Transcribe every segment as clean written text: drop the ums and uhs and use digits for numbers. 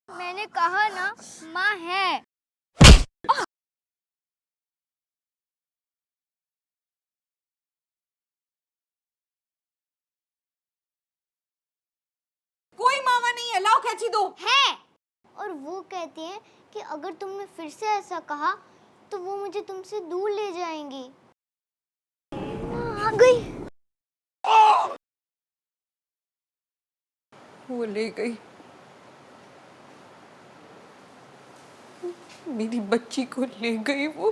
मैंने कहा ना, माँ है। कोई मामा नहीं है, लाओ कैंची दो। है। और वो कहती हैं कि अगर तुमने फिर से ऐसा कहा तो वो मुझे तुमसे दूर ले जाएंगी। आ गई। वो ले गई मेरी बच्ची को, ले गई वो।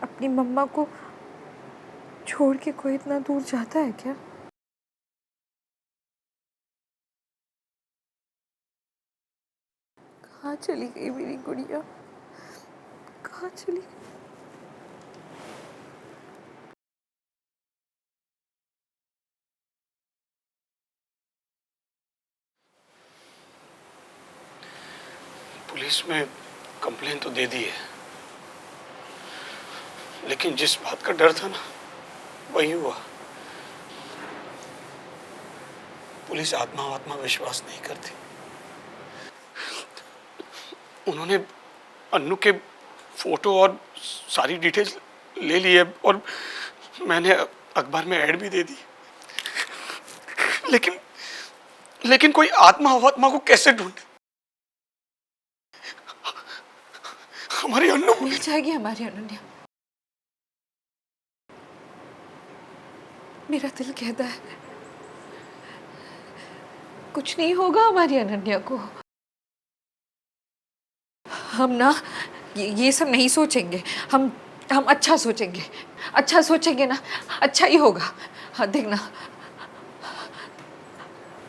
अपनी मम्मा को छोड़ के कोई इतना दूर जाता है क्या? कहाँ चली गई मेरी गुड़िया? कहाँ चली गई? पुलिस में कंप्लेन तो दे दी है, लेकिन जिस बात का डर था ना, वही हुआ। पुलिस आत्मा विश्वास नहीं करती। उन्होंने अन्नू के फोटो और सारी डिटेल्स ले ली है और मैंने अखबार में ऐड भी दे दी। लेकिन कोई आत्मा को कैसे ढूंढे? हमारी अन्नू मिल जाएगी हमारी अनन्या। मेरा दिल कहता है कुछ नहीं होगा हमारी अनन्या को। हम ना ये सब नहीं सोचेंगे। हम अच्छा सोचेंगे। अच्छा सोचेंगे ना, अच्छा ही होगा। हाँ देखना,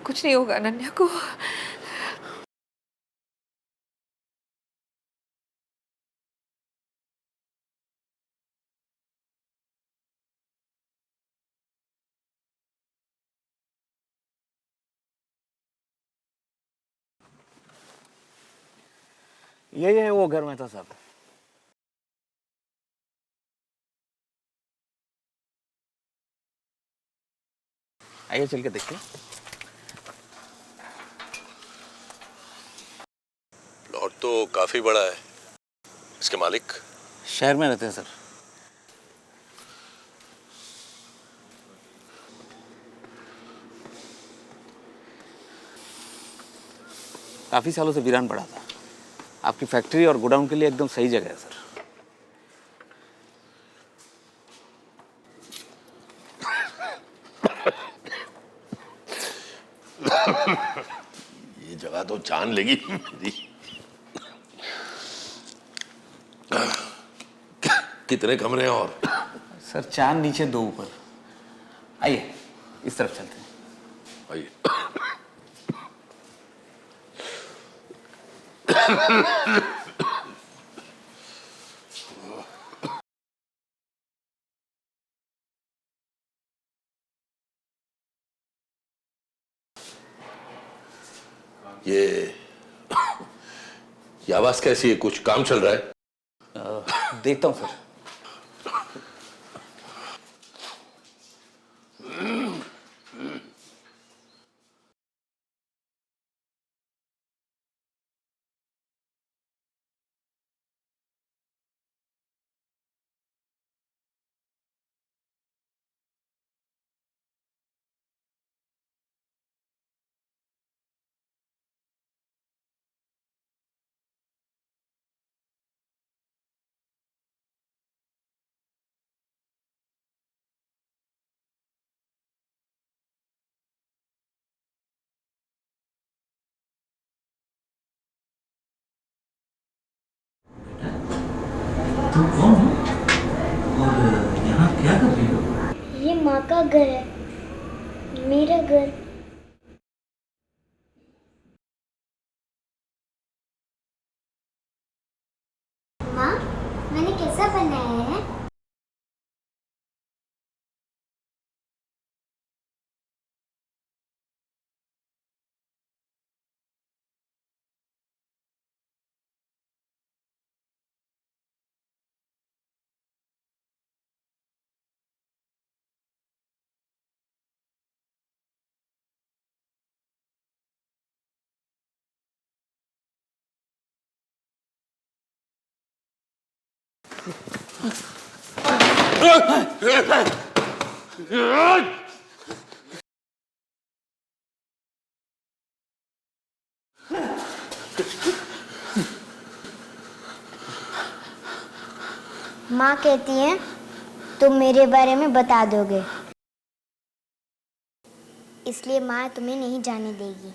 कुछ नहीं होगा अनन्या को। यही है वो घर में था सब। आइए चल के देखते हैं। प्लॉट तो काफी बड़ा है। इसके मालिक शहर में रहते हैं सर। काफी सालों से वीरान पड़ा था। आपकी फैक्ट्री और गोडाउन के लिए एकदम सही जगह है सर। ये जगह तो जान लेगी मेरी। कितने कमरे हैं और? सर 4 नीचे 2 ऊपर। आइए इस तरफ चलते हैं। आइए। ये आवाज कैसी है? कुछ काम चल रहा है? देखता हूँ सर। तुम कौन हो और यहाँ क्या कर रही हो? ये माँ का घर है, मेरा घर। माँ, मैंने कैसा बनाया है? माँ कहती है तुम मेरे बारे में बता दोगे, इसलिए माँ तुम्हें नहीं जाने देगी।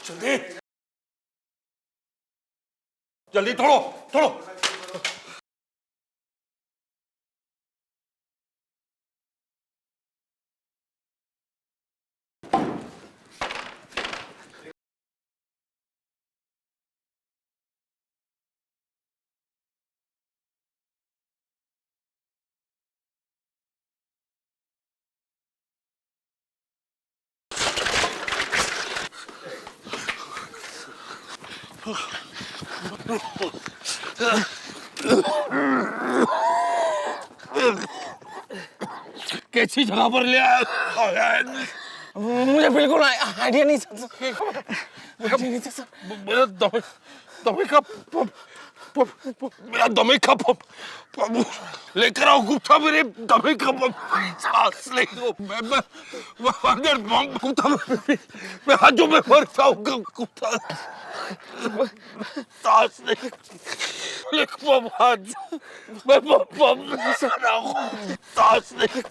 जल्दी जल्दी तोड़ो तोड़ो। कैसी जगह पर ले आया? मुझे बिल्कुल आइडिया नहीं सर। मेरा दमे का मेरा दमे का लेकर आओ गुप्ता, मेरे दमे का सांस ले लो। मैं अंदर बम गुप्ता, मैं हाथों में मर जाऊंगा गुप्ता। सांस नहीं लेक बम हाथ, मैं बम सांस नहीं।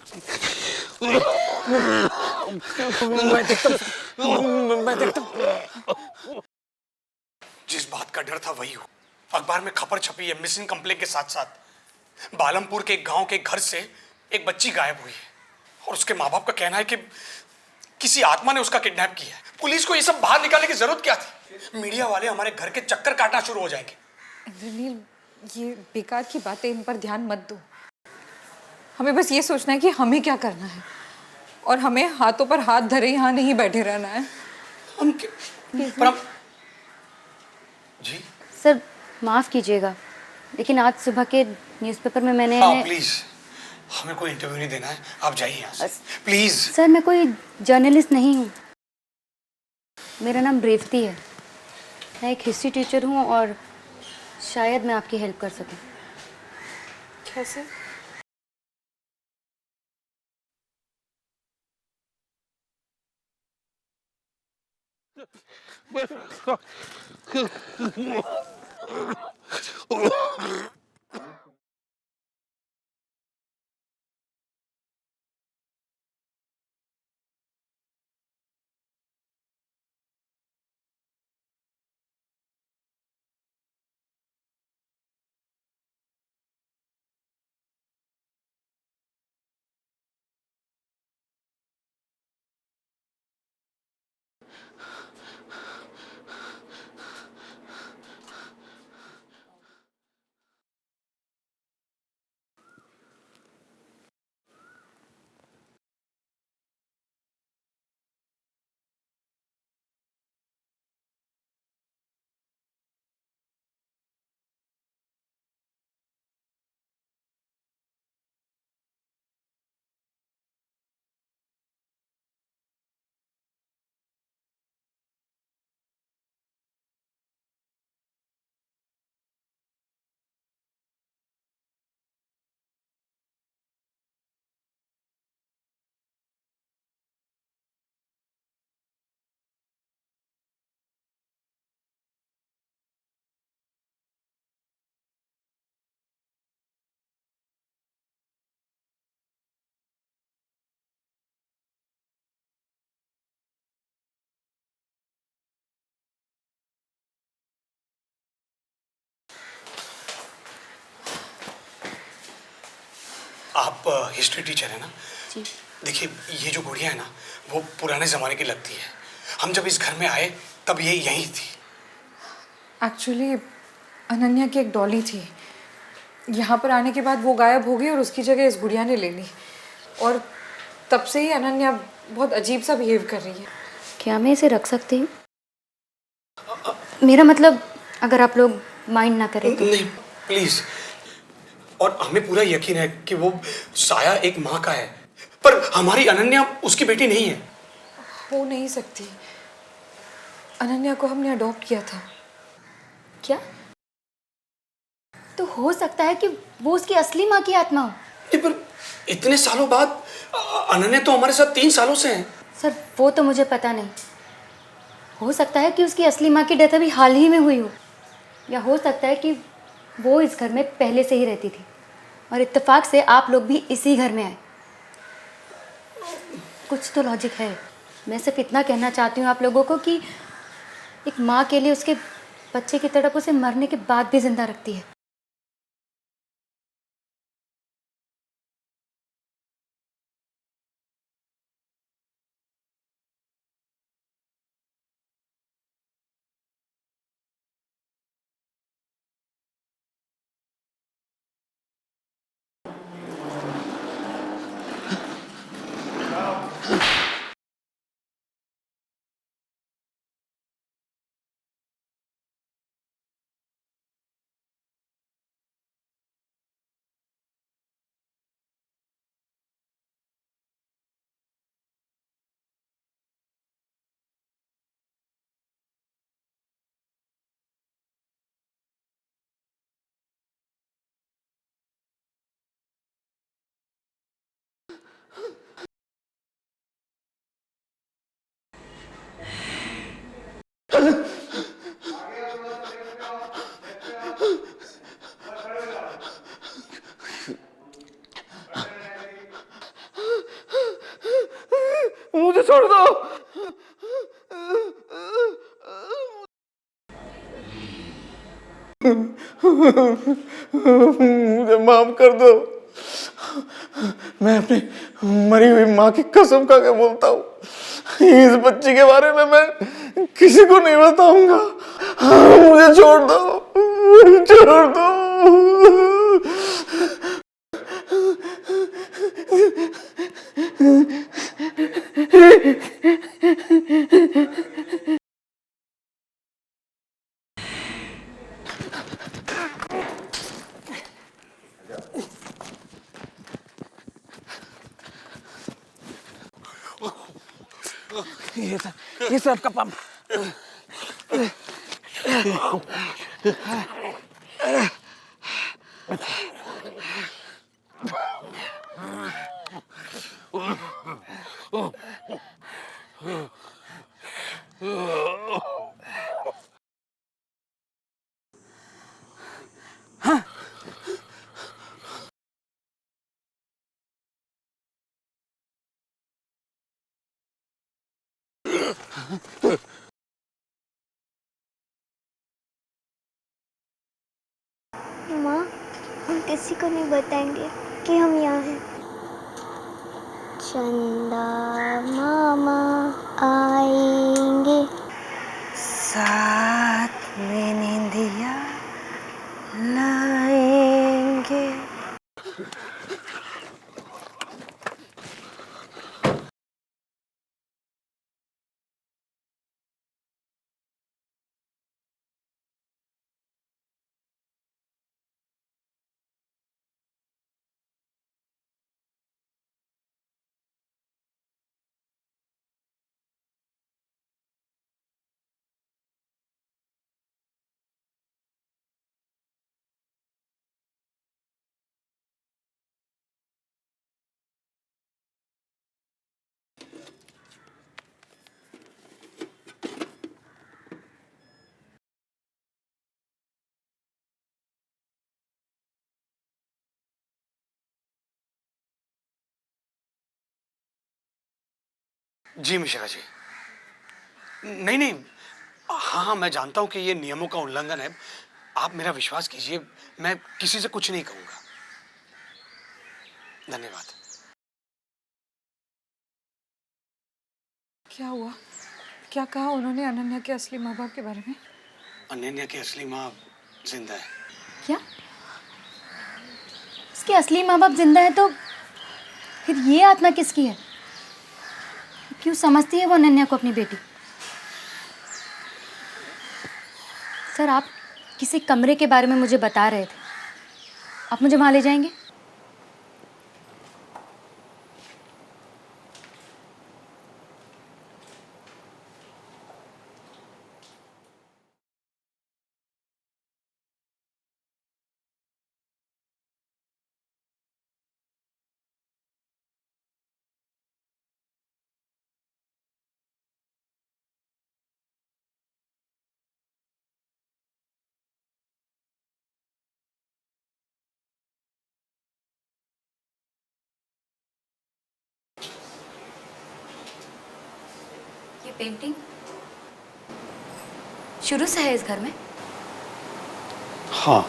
मैं देखता हूँ। जिस बात का डर था वही हो। अखबार में खबर छपी है मिसिंग कंप्लेंट के साथ साथ बालमपुर के एक गांव के घर से एक बच्ची गायब हुई है और उसके माँ बाप का कहना है कि किसी आत्मा ने उसका किडनैप किया है। पुलिस को ये सब बाहर निकालने की जरूरत क्या थी? मीडिया वाले हमारे घर के चक्कर काटना शुरू हो जाएंगे। इंद्रनील, ये बेकार की बातें, इन पर ध्यान मत दो। हमें बस ये सोचना है कि हमें क्या करना है और हमें हाथों पर हाथ धरे यहाँ नहीं बैठे रहना है। पर हम जी सर माफ़ कीजिएगा, लेकिन आज सुबह के न्यूज़पेपर में मैंने हाँ प्लीज, हमें कोई इंटरव्यू नहीं देना है, आप जाइए यहाँ से प्लीज। सर मैं कोई जर्नलिस्ट नहीं हूँ, मेरा नाम रेवती है। मैं एक हिस्ट्री टीचर हूँ और शायद मैं आपकी हेल्प कर सकूँ। कैसे? आप हिस्ट्री टीचर है ना? जी। देखिए, ये जो गुड़िया है ना, वो पुराने ज़माने की लगती है। हम जब इस घर में आए तब ये यहीं थी। एक्चुअली अनन्या की एक डॉली थी। यहाँ पर आने के बाद वो गायब हो गई और उसकी जगह इस गुड़िया ने ले ली। और तब से ही अनन्या बहुत अजीब सा बिहेव कर रही है। क्या मैं इसे रख सकती हूँ? मेरा मतलब, अगर आप लोग माइंड ना करें तो। नहीं, प्लीज। और हमें पूरा यकीन है कि वो साया एक माँ का है, पर हमारी अनन्या उसकी बेटी नहीं है। हो नहीं सकती। अनन्या को हमने अडॉप्ट किया था। क्या? तो हो सकता है कि वो उसकी असली माँ की आत्मा हो। नहीं, पर इतने सालों बाद अनन्या तो हमारे साथ 3 सालों से है। सर, वो तो मुझे पता नहीं। हो सकता है कि उसकी असली माँ की डेथ अभी हाल ही में हुई हो, या हो सकता है कि वो इस घर में पहले से ही रहती थी और इत्तेफाक से आप लोग भी इसी घर में आए। कुछ तो लॉजिक है। मैं सिर्फ इतना कहना चाहती हूँ आप लोगों को कि एक माँ के लिए उसके बच्चे की तड़प उसे मरने के बाद भी जिंदा रखती है। मुझे छोड़ दो। मुझे माफ कर दो। मैं अपनी मरी हुई माँ की कसम खा के बोलता हूँ, इस बच्ची के बारे में मैं किसी को नहीं बताऊंगा। मुझे छोड़ दो, छोड़ दो। ये सब आपका पंप। माँ, हम किसी को नहीं बताएंगे कि हम यहाँ हैं। चंदा मामा आएंगे, साथ में निंदिया लाएंगे। जी मिश्रा जी। नहीं नहीं, हाँ हाँ, मैं जानता हूँ कि ये नियमों का उल्लंघन है। आप मेरा विश्वास कीजिए, मैं किसी से कुछ नहीं कहूँगा। धन्यवाद। क्या हुआ? क्या कहा उन्होंने अनन्या के असली माँ बाप के बारे में? अनन्या की असली माँ जिंदा है। क्या? उसके असली माँ बाप जिंदा है तो फिर ये आत्मा किसकी है? क्यों समझती है वो अनन्या को अपनी बेटी? सर, आप किसी कमरे के बारे में मुझे बता रहे थे, आप मुझे वहाँ ले जाएंगे? ये पेंटिंग शुरू से है इस घर में? हाँ,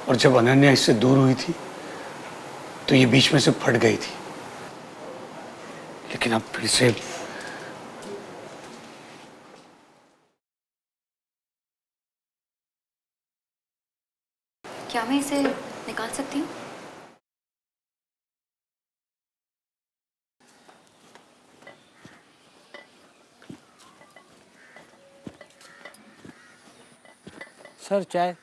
और जब अनन्या इससे दूर हुई थी तो ये बीच में से फट गई थी, लेकिन अब फिर से क्या मैं इसे निकाल सकती हूँ? सर चाय।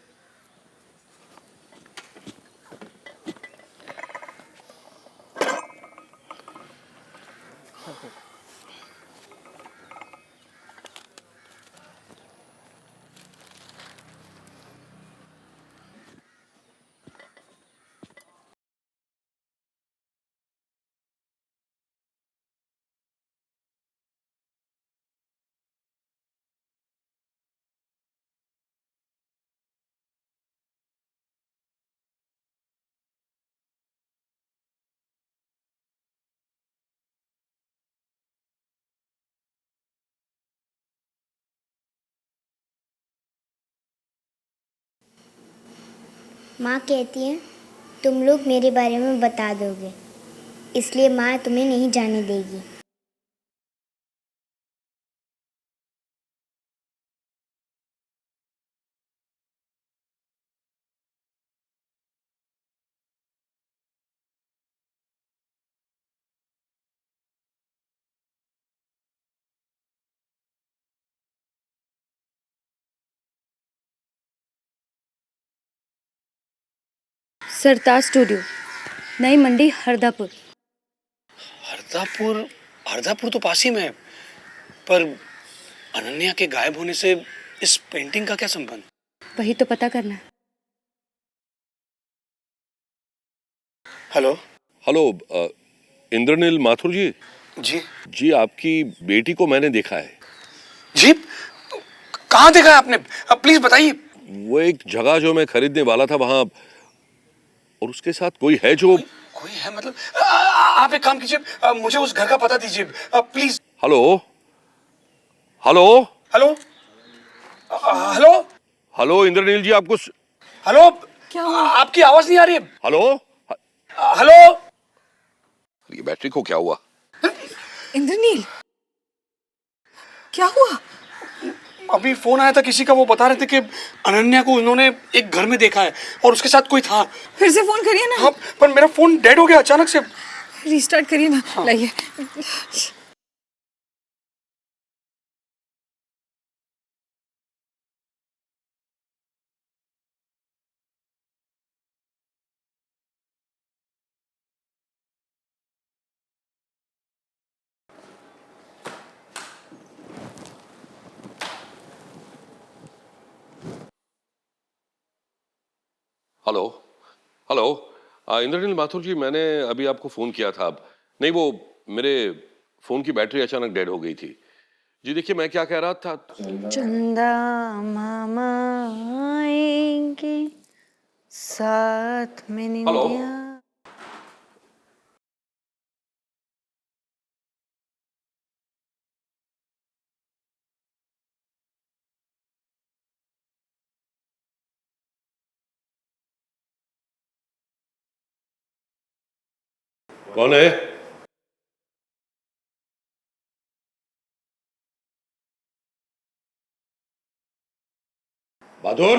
माँ कहती है तुम लोग मेरे बारे में बता दोगे, इसलिए माँ तुम्हें नहीं जाने देगी। सरताज स्टूडियो, नई मंडी, हरदापुर। हरदापुर? हरदापुर तो पास ही में है, पर अनन्या के गायब होने से इस पेंटिंग का क्या संबंध? वही तो पता करना है। हेलो। हेलो, इंद्रनील माथुर जी। जी जी, आपकी बेटी को मैंने देखा है। जी, कहाँ देखा है आपने? प्लीज बताइए। वो एक जगह जो मैं खरीदने वाला था वहां, और उसके साथ कोई है जो। कोई है मतलब? आप एक काम कीजिए, मुझे उस घर का पता दीजिए please. Hello hello hello. Hello. Hello Indraneel ji, आपको हेलो। क्या हुआ? आपकी आवाज नहीं आ रही है। हेलो। हेलो। ये बैटरी को क्या हुआ? इंद्रनील, क्या हुआ? अभी फोन आया था किसी का, वो बता रहे थे कि अनन्या को उन्होंने एक घर में देखा है और उसके साथ कोई था। फिर से फोन करिए ना। हाँ, पर मेरा फोन डेड हो गया अचानक से। रीस्टार्ट करिए ना। लाइए। हेलो हेलो, इंद्रनील माथुर जी, मैंने अभी आपको फोन किया था। अब नहीं, वो मेरे फोन की बैटरी अचानक डेड हो गई थी। जी देखिए, मैं क्या कह रहा था। चंदा मामा आएंगे साथ में हेलो। निंदिया। कौन है? माधुर,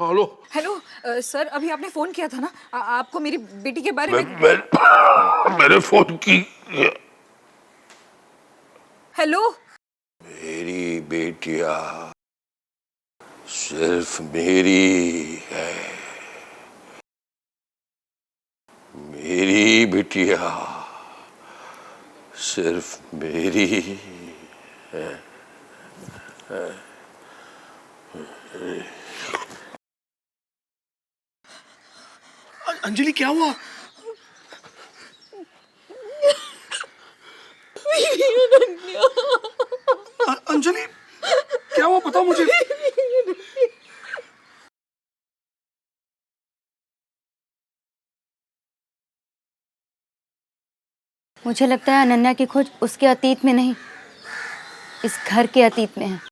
हेलो। हेलो सर, अभी आपने फ़ोन किया था ना? आपको मेरी बेटी के बारे में। मैंने फोन की। हेलो। मेरी बेटिया सिर्फ मेरी है, मेरी बिटिया सिर्फ मेरी है। अंजलि क्या हुआ? अंजलि क्या हुआ, बताओ मुझे। मुझे लगता है अनन्या की खोज उसके अतीत में नहीं, इस घर के अतीत में है।